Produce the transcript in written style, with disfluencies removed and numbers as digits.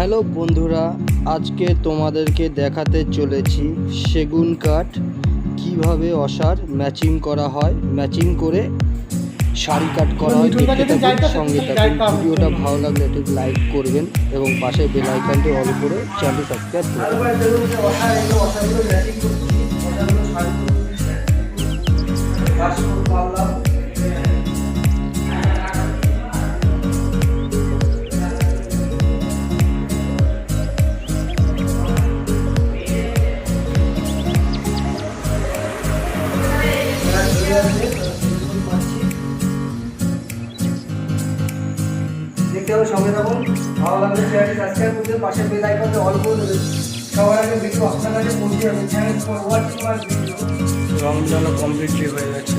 Hello বন্ধুরা, আজকে তোমাদেরকে দেখাতে চলেছি সেগুন কাঠ কিভাবে অসার ম্যাচিং করা হয়, ম্যাচিং করে শাড়ি কাট করা হয়। দেখতে থাকুন, সঙ্গে থাকুন। ভিডিওটা ভালো লাগলে একটু লাইক করবেন এবং পাশে বেল আইকনটি অল করে চ্যানেলটি সাবস্ক্রাইব করবেন। দেখতে হবে, সঙ্গে থাকুন। ভালো লাগলে চ্যানেলটি সাবস্ক্রাইব করতে পাশে বেল আইকনটি অল করে দেবেন। সবার আগে ভিডিও আপনার কাছে পৌঁছে যাবে। Thanks for watching my video. রং জানো কমপ্লিটলি হয়ে গেছে।